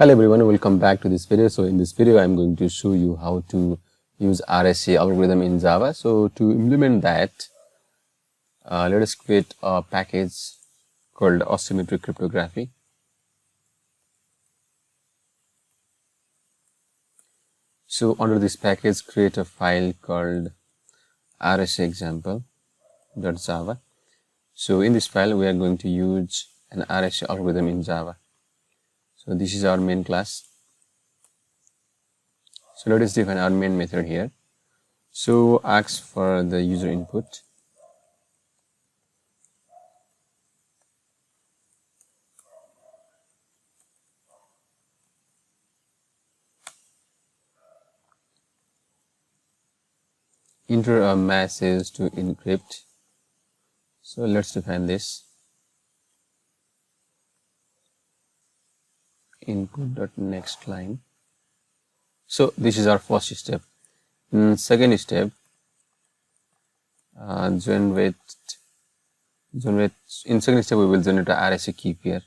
Hello everyone, welcome back to this video. So in this video I'm going to show you how to use RSA algorithm in Java. So to implement that, let us create a package called asymmetric cryptography. So under this package, create a file called RSA example.java. So in this file we are going to use an RSA algorithm in Java. So this is our main class. So let us define our main method here. So ask for the user input. Enter a message to encrypt. So let's define this. Input.next line. So this is our first step. Second step, generate. In second step, we will generate a RSA key pair.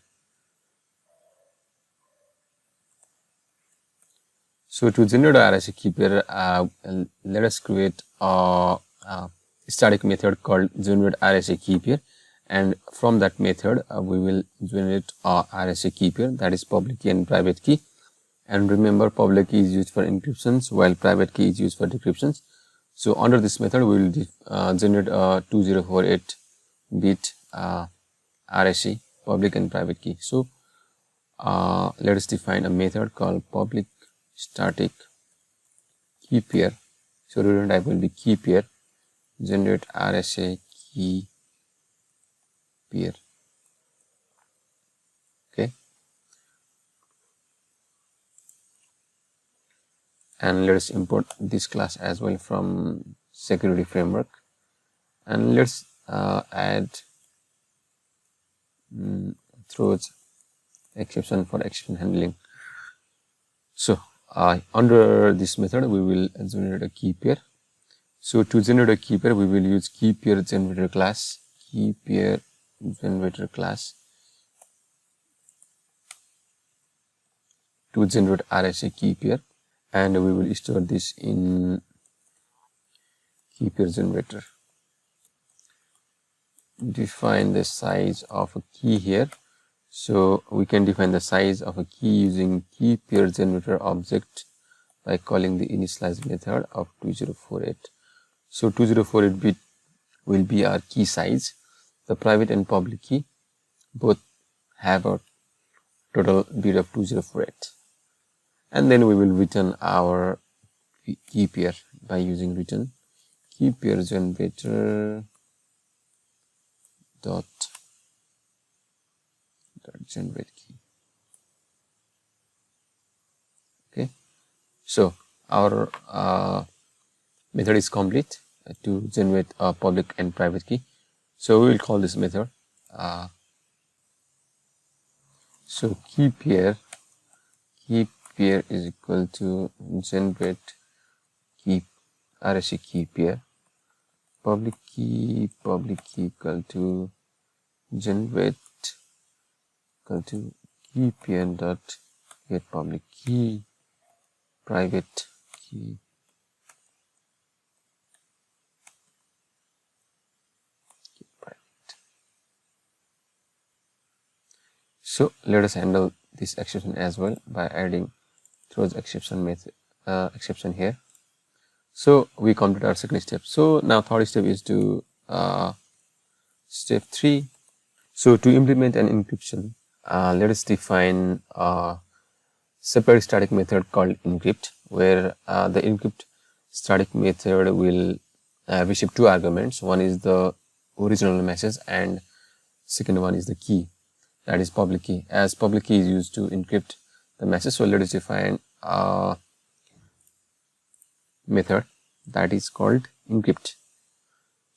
So to generate a RSA key pair, let us create a static method called generate RSA key pair, and from that method we will generate a RSA key pair, that is public key and private key. And remember, public key is used for encryptions while private key is used for decryptions. So under this method we will generate a 2048 bit RSA public and private key. So let us define a method called public static key pair. So return type will be key pair, generate RSA key pair. Okay, and let's import this class as well from security framework, and let's add throws exception for exception handling. So under this method we will generate a key pair. So to generate a key pair we will use key pair generator class, key pair generator class to generate RSA key pair, and we will store this in key pair generator. Define the size of a key here. So we can define the size of a key using key pair generator object by calling the initialize method of 2048. So 2048 bit will be our key size. The private and public key both have a total bit of 2048. And then we will return our key pair by using return key pair generator dot generate key. Okay, so our method is complete to generate a public and private key. So we will call this method so key pair is equal to generate key RSA key pair, public key equal to generate equal to key pair dot get public key, private key private. So let us handle this exception as well by adding throws exception method exception here. So we complete our second step. So now third step is to step 3. So to implement an encryption, let us define a separate static method called encrypt, where the encrypt static method will receive two arguments. One is the original message and second one is the key, that is public key, as public key is used to encrypt the message. So let us define a method that is called encrypt.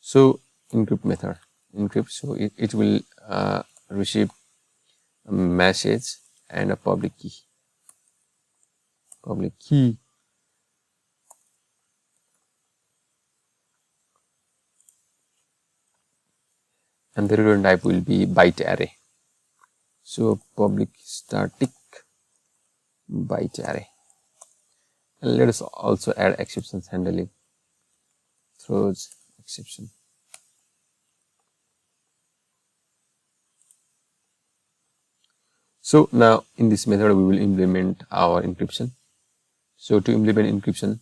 So encrypt method encrypt, so it will receive a message and a public key and the return type will be byte array. So public static byte array. And let us also add exceptions handling, throws exception. So now in this method we will implement our encryption. So to implement encryption,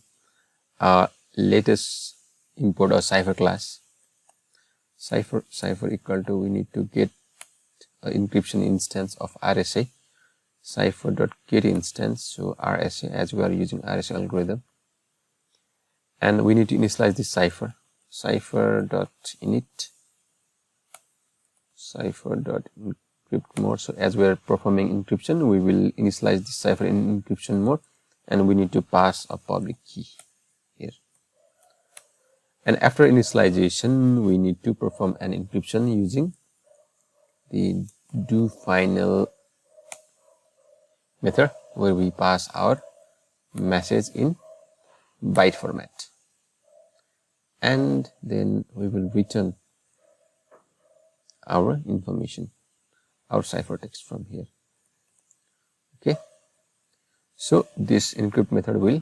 let us import a cipher class. Cipher equal to, we need to get an encryption instance of RSA. Cipher.get instance, so RSA, as we are using RSA algorithm, and we need to initialize this cipher. Cipher.init, cipher.encrypt mode. So as we are performing encryption, we will initialize this cipher in encryption mode, and we need to pass a public key here. And after initialization, we need to perform an encryption using the do final method, where we pass our message in byte format, and then we will return our information, our ciphertext from here. Okay, so this encrypt method will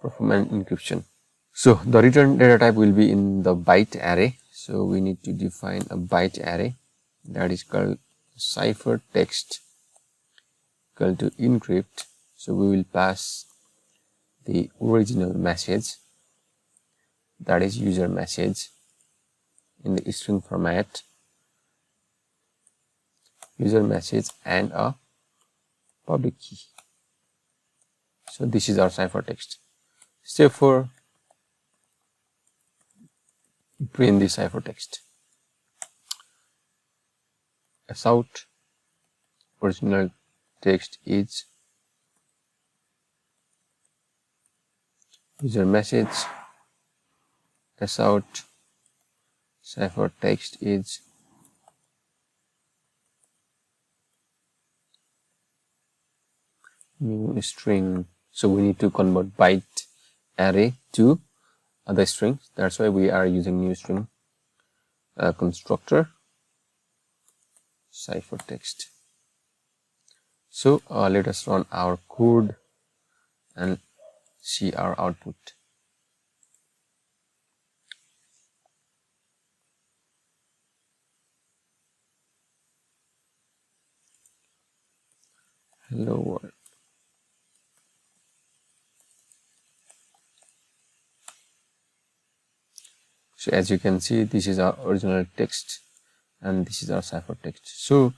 perform an encryption. So the return data type will be in the byte array. So we need to define a byte array that is called ciphertext equal to encrypt. So we will pass the original message, that is user message, in the string format, user message, and a public key. So this is our ciphertext. Step 4, print the ciphertext. Out original text is user message. Out ciphertext is new string. So we need to convert byte array to other strings. That's why we are using new string constructor ciphertext. So let us run our code and see our output. Hello world. So as you can see, this is our original text and this is our ciphertext. So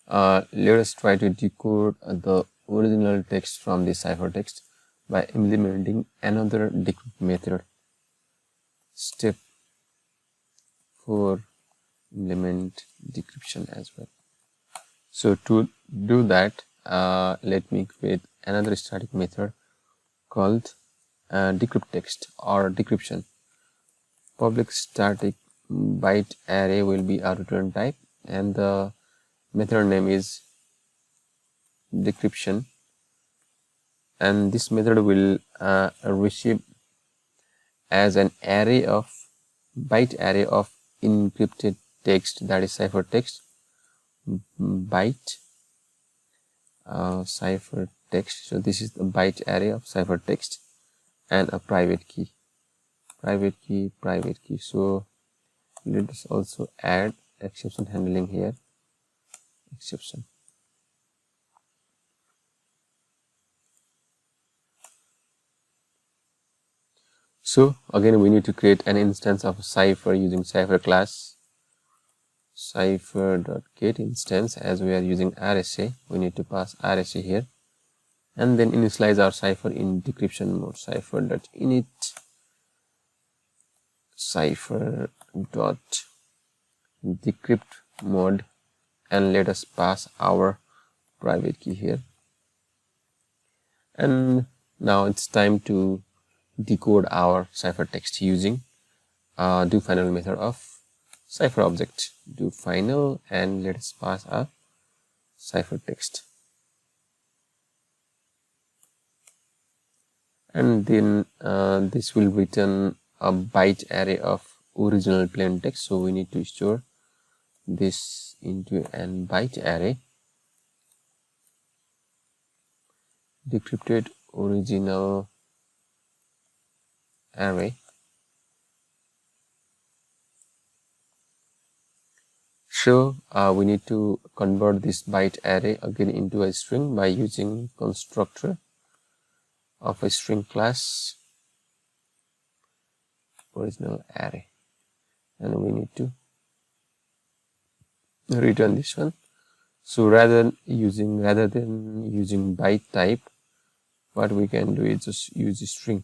let us try to decode the original text from the ciphertext by implementing another decrypt method. Step 4, implement decryption as well. So to do that, let me create another static method called decrypt text or decryption. Public static byte array will be our return type, and the method name is decryption, and this method will receive as an array of byte array of encrypted text, that is ciphertext, byte ciphertext. So this is the byte array of ciphertext and a private key. So let us also add exception handling here. Exception. So again we need to create an instance of a cipher using cipher class. Cipher.get instance, as we are using RSA, we need to pass RSA here, and then initialize our cipher in decryption mode. Cipher.init cipher.decrypt mode, and let us pass our private key here. And now it's time to decode our ciphertext using do final method of cipher object. Do final, and let us pass a ciphertext, and then this will return a byte array of original plain text. So we need to store this into an byte array. decrypted original array. So we need to convert this byte array again into a string by using constructor of a string class original array, and we need to return this one. So rather than using byte type, what we can do is just use a string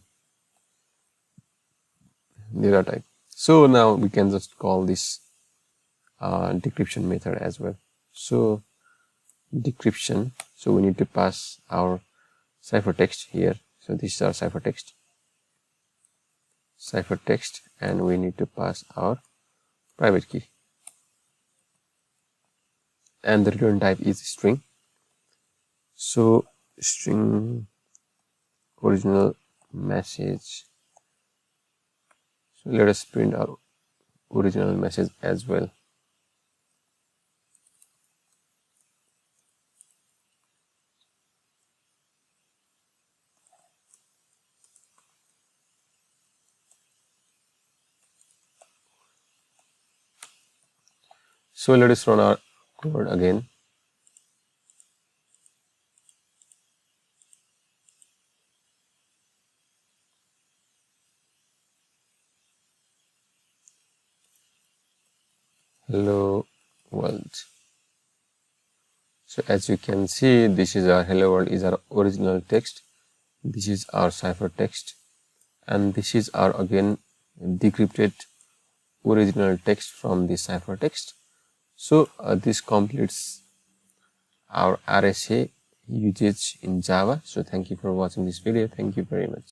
data type. So now we can just call this decryption method as well. So decryption, so we need to pass our ciphertext here. So this is our ciphertext, and we need to pass our private key, and the return type is string. So string original message. So let us print our original message as well. So let us run our code again. Hello world. So as you can see, this is our hello world is our original text. This is our ciphertext, and this is our again decrypted original text from the ciphertext. So this completes our RSA usage in Java. So thank you for watching this video. Thank you very much.